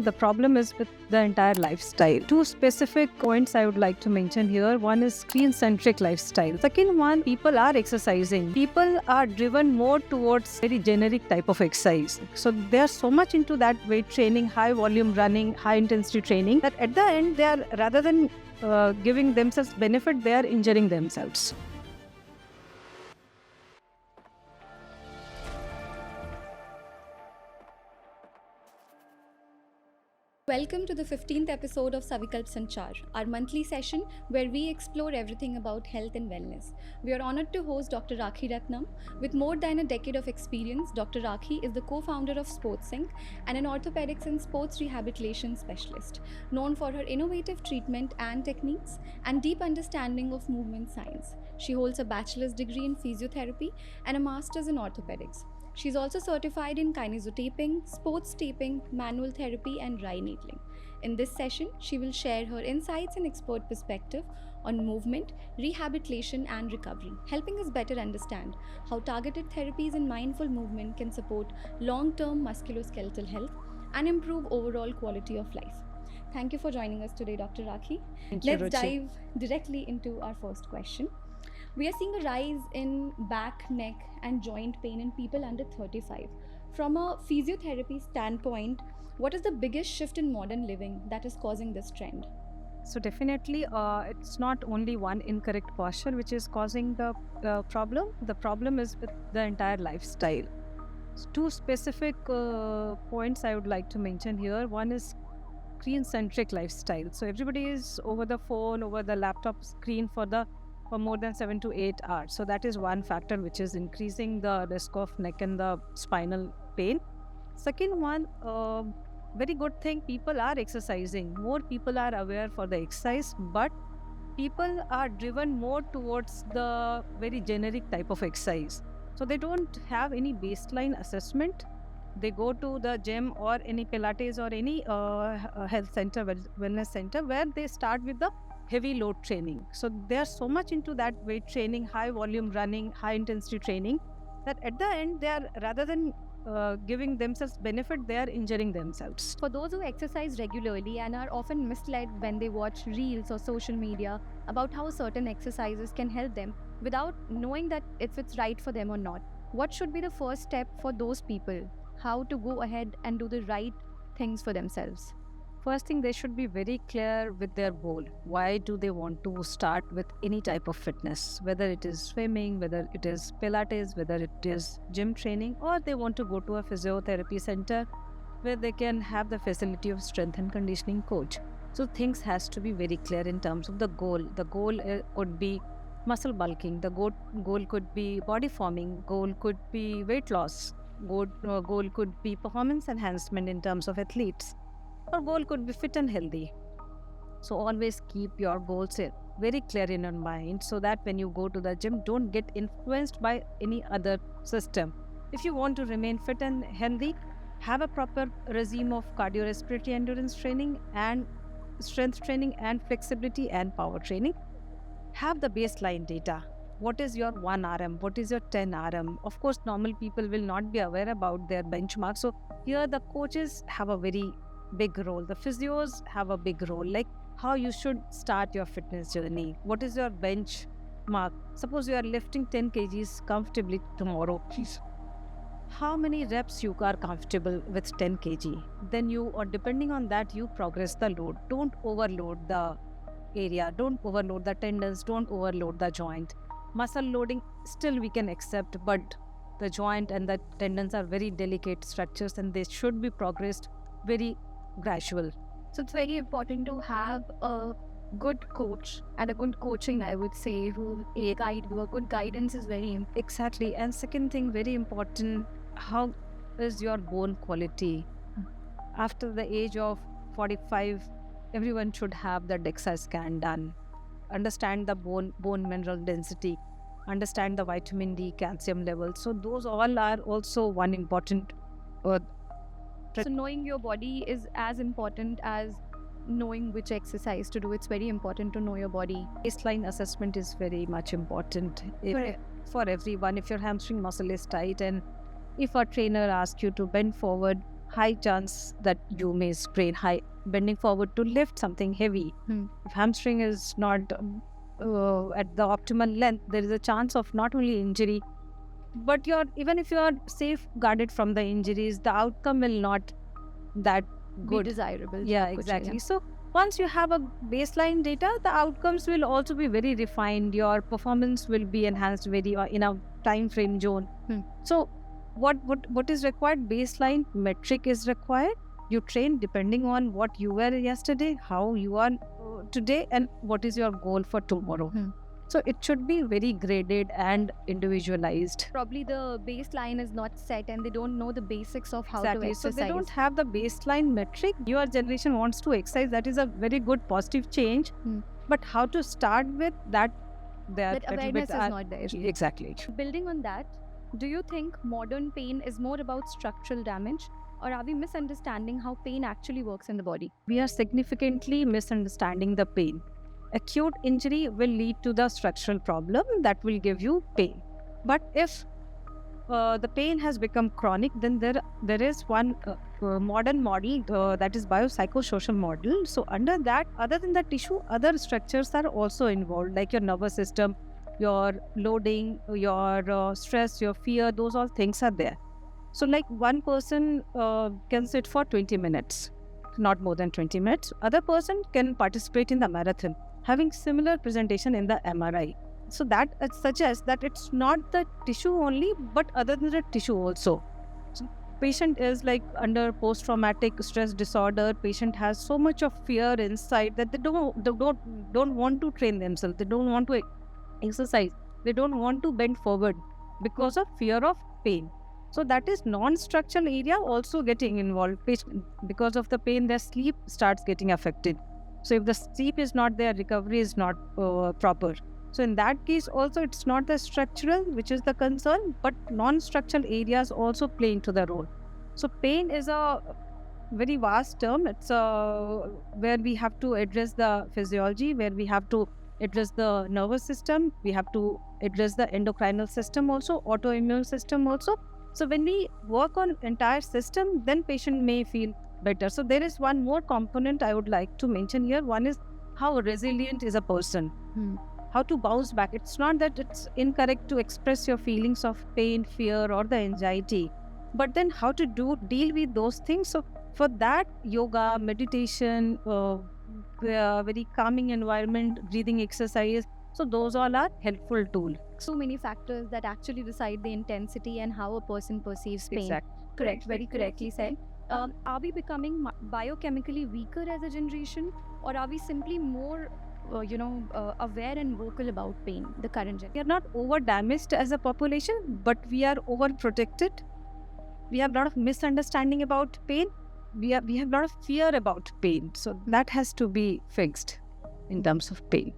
The problem is with the entire lifestyle. Two specific points I would like to mention here. One is screen-centric lifestyle. Second one, people are exercising. People are driven more towards very generic type of exercise. So they are so much into that weight training, high volume running, high intensity training, that at the end they are, rather than giving themselves benefit, they are injuring themselves. Welcome to the 15th episode of Savikalp Sanchar, our monthly session where we explore everything about health and wellness. We are honored to host Dr. Rakhi Ratnam. With more than a decade of experience, Dr. Rakhi is the co-founder of SportsSync and an orthopedics and sports rehabilitation specialist, known for her innovative treatment and techniques and deep understanding of movement science. She holds a bachelor's degree in physiotherapy and a master's in orthopedics. She's also certified in kinesiotaping, sports taping, manual therapy, and dry needling. In this session, she will share her insights and expert perspective on movement, rehabilitation, and recovery, helping us better understand how targeted therapies and mindful movement can support long-term musculoskeletal health and improve overall quality of life. Thank you for joining us today, Dr. Rakhi. Thank you, Let's Ruchi. dive directly into our first question. We are seeing a rise in back, neck, and joint pain in people under 35. From a physiotherapy standpoint, what is the biggest shift in modern living that is causing this trend? So definitely, it's not only one incorrect posture which is causing the problem. The problem is with the entire lifestyle. Two specific points I would like to mention here. One is screen-centric lifestyle. So everybody is over the phone, over the laptop screen for more than 7 to 8 hours. So that is one factor which is increasing the risk of neck and the spinal pain. Second one, very good thing, people are exercising. More people are aware for the exercise, but people are driven more towards the very generic type of exercise. So they don't have any baseline assessment. They go to the gym or any Pilates or any health center, wellness center, where they start with the heavy load training. So they are so much into that weight training, high volume running, high intensity training, that at the end they are, rather than giving themselves benefit, they are injuring themselves. For those who exercise regularly and are often misled when they watch reels or social media about how certain exercises can help them without knowing that if it's right for them or not, what should be the first step for those people? How to go ahead and do the right things for themselves? First thing, they should be very clear with their goal. Why do they want to start with any type of fitness? Whether it is swimming, whether it is Pilates, whether it is gym training, or they want to go to a physiotherapy center where they can have the facility of strength and conditioning coach. So things has to be very clear in terms of the goal. The goal could be muscle bulking. The goal could be body forming. Goal could be weight loss. Goal could be performance enhancement in terms of athletes. Or goal could be fit and healthy. So always keep your goals very clear in your mind, so that when you go to the gym, don't get influenced by any other system. If you want to remain fit and healthy, have a proper regime of cardiorespiratory endurance training and strength training and flexibility and power training. Have the baseline data. What is your 1 RM? What is your 10 RM? Of course, normal people will not be aware about their benchmark. So here the coaches have a very big role. The physios have a big role, like how you should start your fitness journey. What is your benchmark? Suppose you are lifting 10 kgs comfortably tomorrow. How many reps you are comfortable with 10 kg? Then you, or depending on that, you progress the load. Don't overload the area. Don't overload the tendons. Don't overload the joint. Muscle loading still we can accept, but the joint and the tendons are very delicate structures and they should be progressed very gradual. So it's very important to have a good coach and a good coaching, I would say, who a guide you. A good guidance is very important. Exactly. And second thing, very important, how is your bone quality? After the age of 45, everyone should have the DEXA scan done. Understand the bone mineral density, understand the vitamin D, calcium level. So those all are also one important. So knowing your body is as important as knowing which exercise to do. It's very important to know your body. Baseline assessment is very much important for everyone. If your hamstring muscle is tight and if a trainer asks you to bend forward high chance that you may sprain. High bending forward to lift something heavy. If hamstring is not at the optimal length, there is a chance of not only injury, but even if you are safeguarded from the injuries, the outcome will not that Be good. desirable. Yeah, कुछ, exactly. yeah. So once you have a baseline data, the outcomes will also be very refined. Your performance will be enhanced very in a time frame zone. So what is required? Baseline metric is required. You train depending on what you were yesterday, how you are today, and what is your goal for tomorrow. So it should be very graded and individualized. Probably the baseline is not set and they don't know the basics of how to Exactly. So exercise. they don't have the baseline metric. Your generation wants to exercise. That is a very good positive change. But how to start with that? That awareness is not there. Exactly. Building on that, do you think modern pain is more about structural damage, or are we misunderstanding how pain actually works in the body? We are significantly misunderstanding the pain. Acute injury will lead to the structural problem that will give you pain. But if the pain has become chronic, then there is one modern model that is biopsychosocial model. So under that, other than the tissue, other structures are also involved, like your nervous system, your loading, your stress, your fear. Those all things are there. So like one person can sit for 20 minutes, not more than 20 minutes. Other person can participate in the marathon, having similar presentation in the MRI. So that suggests that it's not the tissue only, but other than the tissue also. So patient is like under post-traumatic stress disorder. Patient has so much of fear inside that they don't want to train themselves. They don't want to exercise. They don't want to bend forward because of fear of pain. So that is non-structural area also getting involved. Because of the pain, their sleep starts getting affected. So if the sleep is not there, recovery is not proper. So in that case also, it's not the structural which is the concern, but non-structural areas also play into the role. So pain is a very vast term. It's where we have to address the physiology, where we have to address the nervous system, we have to address the endocrinal system also, autoimmune system also. So when we work on entire system, then patient may feel better. So there is one more component I would like to mention here. One is how resilient is a person. How to bounce back. It's not that it's incorrect to express your feelings of pain, fear, or the anxiety, but then how to deal with those things. So for that, yoga, meditation, very calming environment, breathing exercise. So those all are helpful tools. So many factors that actually decide the intensity and how a person perceives pain. Exactly. Correct, very correctly said. Are we becoming biochemically weaker as a generation, or are we simply more aware and vocal about pain, the current generation? We are not over damaged as a population, but we are over protected. We have a lot of misunderstanding about pain. We have a lot of fear about pain. So that has to be fixed in terms of pain.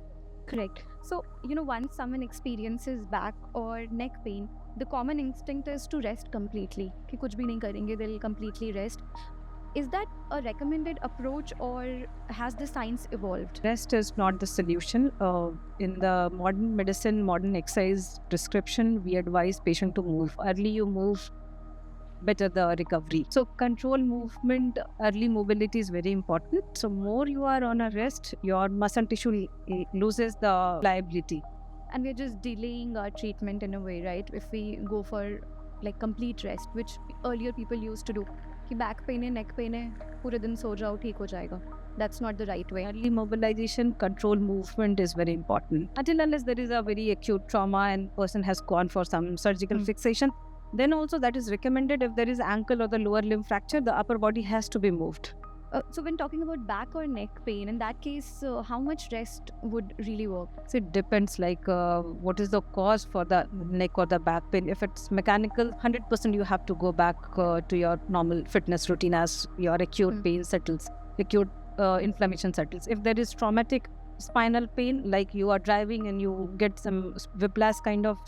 Correct. So, once someone experiences back or neck pain, the common instinct is to rest completely. कि कुछ भी नहीं करेंगे, they'll completely rest. Is that a recommended approach, or has the science evolved? Rest is not the solution. In the modern medicine, modern exercise prescription, we advise patient to move. Early you move, better the recovery. So control movement, early mobility is very important. So more you are on a rest, your muscle tissue loses the pliability. And we're just delaying our treatment in a way, right? If we go for like complete rest, which earlier people used to do. कि back pain है, neck pain है, पूरे दिन सो जाओ, ठीक हो जाएगा. That's not the right way. Early mobilization, control movement is very important. Until unless there is a very acute trauma and person has gone for some surgical fixation, then also that is recommended. If there is ankle or the lower limb fracture, the upper body has to be moved. So when talking about back or neck pain, in that case, how much rest would really work? So it depends like what is the cause for the neck or the back pain. If it's mechanical, 100% you have to go back to your normal fitness routine as your acute pain settles, acute inflammation settles. If there is traumatic spinal pain, like you are driving and you get some whiplash kind of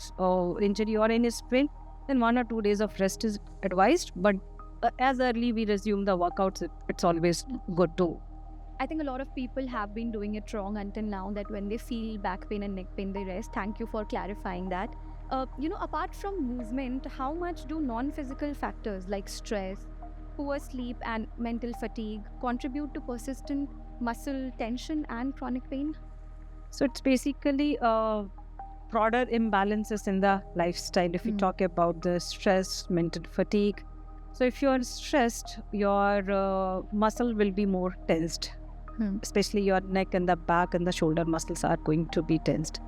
injury or any sprain, then 1 or 2 days of rest is advised. But as early we resume the workouts, it's always good too. I think a lot of people have been doing it wrong until now, that when they feel back pain and neck pain, they rest. Thank you for clarifying that. Apart from movement, how much do non-physical factors like stress, poor sleep and mental fatigue contribute to persistent muscle tension and chronic pain? So it's basically broader imbalances in the lifestyle. If we talk about the stress, mental fatigue. So if you're stressed, your muscle will be more tensed, especially your neck and the back and the shoulder muscles are going to be tensed.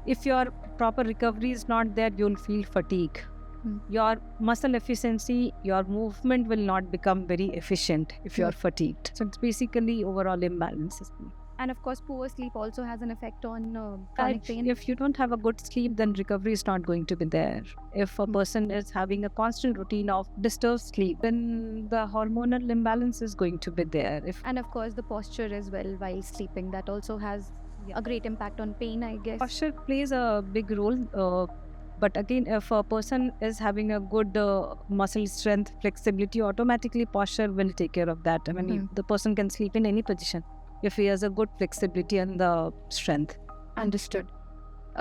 If your proper recovery is not there, you'll feel fatigue. Your muscle efficiency, your movement will not become very efficient if you're fatigued. So it's basically overall imbalances. And of course, poor sleep also has an effect on chronic pain. If you don't have a good sleep, then recovery is not going to be there. If a person is having a constant routine of disturbed sleep, then the hormonal imbalance is going to be there. And of course, the posture as well while sleeping, that also has a great impact on pain, I guess. Posture plays a big role. But again, if a person is having a good muscle strength, flexibility, automatically posture will take care of that. I mean, the person can sleep in any position if he has a good flexibility and the strength. Understood.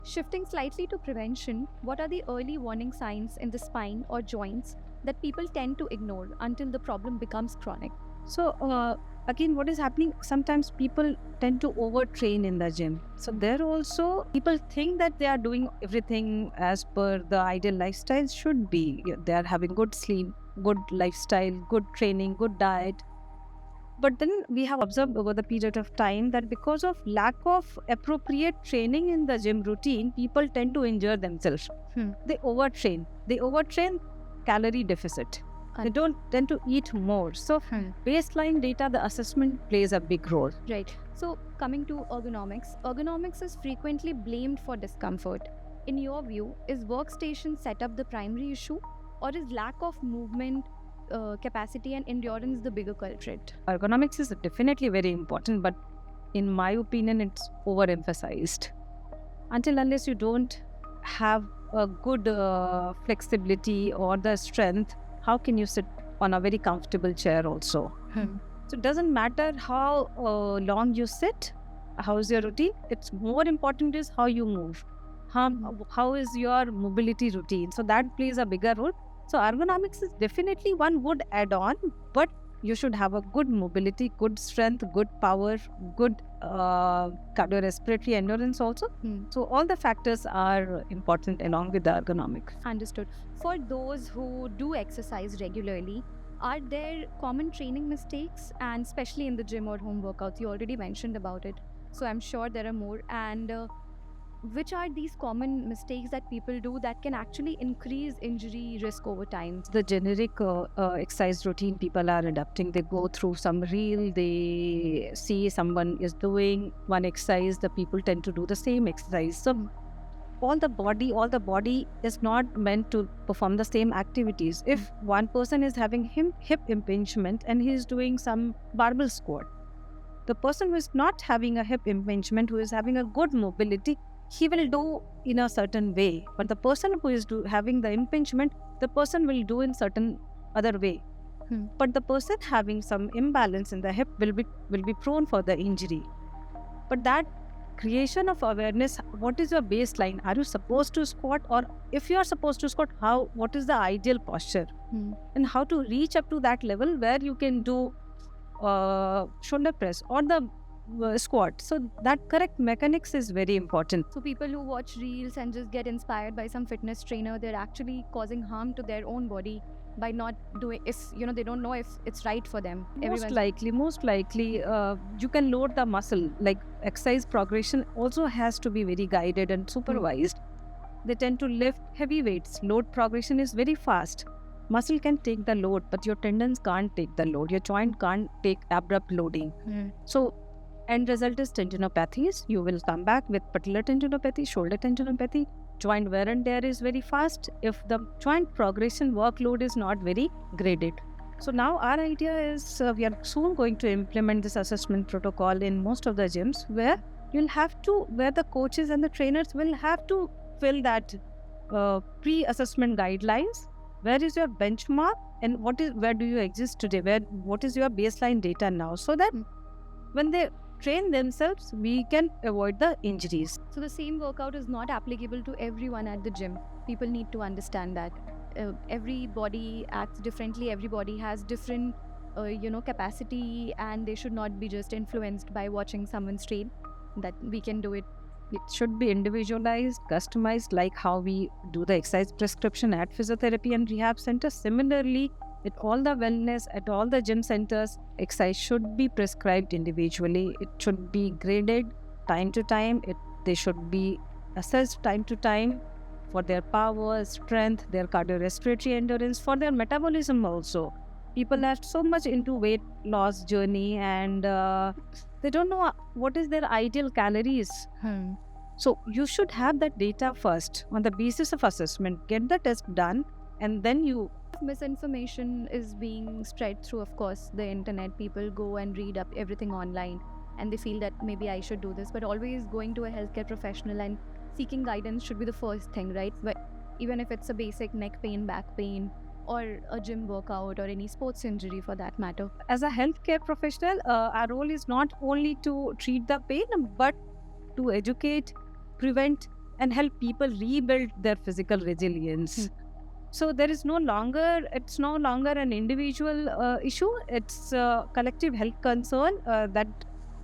Shifting slightly to prevention, what are the early warning signs in the spine or joints that people tend to ignore until the problem becomes chronic? So, again, what is happening? Sometimes people tend to overtrain in the gym. So, there also people think that they are doing everything as per the ideal lifestyle should be. They are having good sleep, good lifestyle, good training, good diet. But then we have observed over the period of time that because of lack of appropriate training in the gym routine, people tend to injure themselves. They overtrain. They overtrain calorie deficit. They don't tend to eat more. So baseline data, the assessment plays a big role. Right. So coming to ergonomics is frequently blamed for discomfort. In your view, is workstation setup the primary issue, or is lack of movement capacity and endurance the bigger culprit? Ergonomics is definitely very important, but in my opinion, it's overemphasized. Until unless you don't have a good flexibility or the strength, how can you sit on a very comfortable chair also? So it doesn't matter how long you sit, how is your routine. It's more important is how you move. How is your mobility routine? So that plays a bigger role. So ergonomics is definitely one good add-on, but you should have a good mobility, good strength, good power, good cardiorespiratory endurance also. So all the factors are important along with the ergonomics. Understood. For those who do exercise regularly, are there common training mistakes, and especially in the gym or home workouts? You already mentioned about it, so I'm sure there are more. And which are these common mistakes that people do that can actually increase injury risk over time? The generic exercise routine people are adapting. They go through some reel, they see someone is doing one exercise, the people tend to do the same exercise. So all the body is not meant to perform the same activities. If one person is having hip impingement and he is doing some barbell squat, the person who is not having a hip impingement, who is having a good mobility, he will do in a certain way. But the person who is having the impingement, the person will do in certain other way. But the person having some imbalance in the hip will be prone for the injury. But that creation of awareness, what is your baseline? Are you supposed to squat? Or if you are supposed to squat, what is the ideal posture? And how to reach up to that level where you can do shoulder press or the squat. So that correct mechanics is very important. So people who watch reels and just get inspired by some fitness trainer, they're actually causing harm to their own body by not doing, if they don't know if it's right for them. Most likely you can load the muscle. Like exercise progression also has to be very guided and supervised. They tend to lift heavy weights. Load progression is very fast. Muscle can take the load, but your tendons can't take the load. Your joint can't take abrupt loading. So end result is tendinopathies. You will come back with patellar tendinopathy, shoulder tendinopathy. Joint wear and tear is very fast if the joint progression workload is not very graded. So now our idea is we are soon going to implement this assessment protocol in most of the gyms, where the coaches and the trainers will have to fill that pre-assessment guidelines. Where is your benchmark and where do you exist today? What is your baseline data now? So that when they train themselves, we can avoid the injuries. So the same workout is not applicable to everyone at the gym. People need to understand that. everybody acts differently, everybody has different capacity, and they should not be just influenced by watching someone's train, that we can do it. It should be individualized, customized, like how we do the exercise prescription at physiotherapy and rehab centers. Similarly, at all the wellness, at all the gym centers, exercise should be prescribed individually. It should be graded time to time. They should be assessed time to time for their power, strength, their cardiorespiratory endurance, for their metabolism also. People are so much into weight loss journey, and they don't know what is their ideal calories. So you should have that data first. On the basis of assessment, get the test done, and then you Misinformation is being spread through, of course, the internet. People go and read up everything online, and they feel that maybe I should do this, but always going to a healthcare professional and seeking guidance should be the first thing, right? But even if it's a basic neck pain, back pain, or a gym workout, or any sports injury for that matter. as a healthcare professional, our role is not only to treat the pain, but to educate, prevent, and help people rebuild their physical resilience. So it's no longer an individual issue. It's a collective health concern that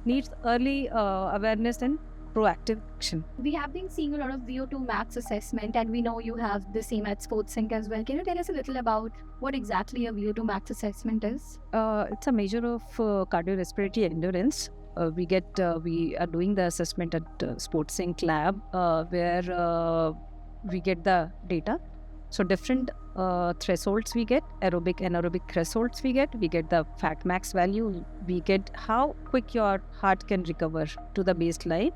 needs early awareness and proactive action. We have been seeing a lot of VO2 max assessment, and we know you have the same at SportsSync as well. Can you tell us a little about what exactly a VO2 max assessment is? It's a measure of cardiorespiratory endurance. We are doing the assessment at SportsSync lab, where we get the data. So different thresholds we get, aerobic, anaerobic thresholds we get the fat max value, we get how quick your heart can recover to the baseline.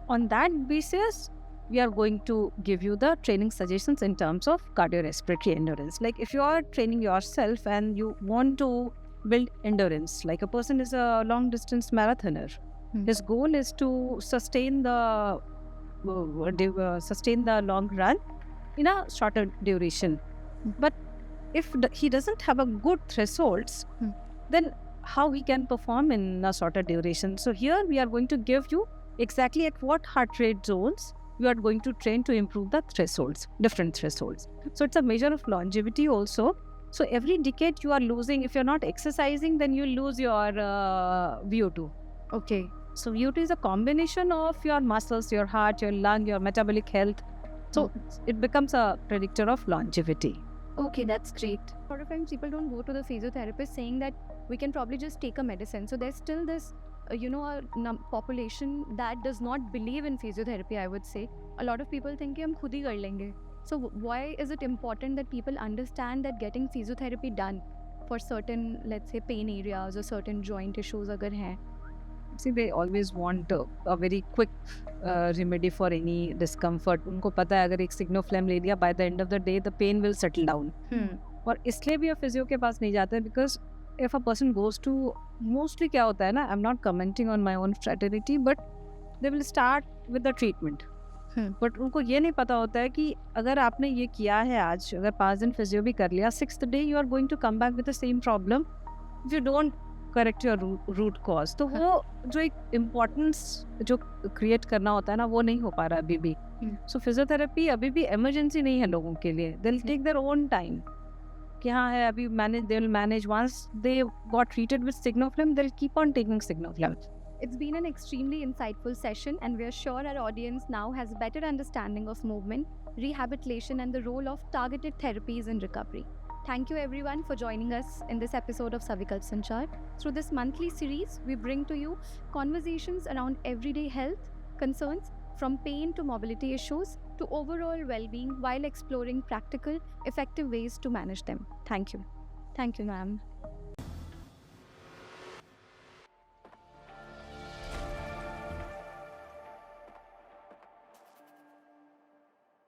On that basis, we are going to give you the training suggestions in terms of cardiorespiratory endurance. Like if you are training yourself and you want to build endurance, like a person is a long distance marathoner, his goal is to sustain the long run in a shorter duration. But if he doesn't have a good thresholds, then how he can perform in a shorter duration? So here we are going to give you exactly at what heart rate zones you are going to train to improve the thresholds, different thresholds. So it's a measure of longevity also. So every decade you are losing, if you're not exercising, then you lose your VO2. Okay. So VO2 is a combination of your muscles, your heart, your lung, your metabolic health. So it becomes a predictor of longevity. Okay, that's great. A lot of times people don't go to the physiotherapist saying that we can probably just take a medicine. So there's still this, population that does not believe in physiotherapy, I would say. A lot of people think कि हम खुद ही कर लेंगे. So why is it important that people understand that getting physiotherapy done for certain, let's say, pain areas or certain joint issues अगर हैं? See, they always want a very quick remedy for any discomfort. उनको पता है अगर एक सिग्नोफ्लेम ले लिया, by the end of the day the pain will settle down. और इसलिए भी फिजियो के पास नहीं जाते, because if a person goes to, mostly क्या होता है ना, I'm not commenting on my own fraternity, but they will start with the treatment. But उनको ये नहीं पता होता है कि अगर आपने ये किया है आज, अगर 5 दिन फिजियो भी कर लिया, 6th day you are going to come back with the same problem if you don't correct your root cause. तो वो जो एक इम्पोर्टेंस जो क्रिएट करना होता है ना, वो नहीं हो पा रहा अभी भी. सो फिजियोथेरेपी अभी भी इमरजेंसी नहीं है लोगों के लिए. They will take their own time कि हाँ है अभी manage, they will manage. Once they got treated with Signoflam, they will keep on taking Signoflam. It's been an extremely insightful session, and we are sure our audience now has a better understanding of movement, rehabilitation, and the role of targeted therapies in recovery. Thank you everyone for joining us in this episode of Savikalp Sanchar. Through this monthly series, we bring to you conversations around everyday health concerns, from pain to mobility issues to overall well-being, while exploring practical, effective ways to manage them. Thank you. Thank you, ma'am.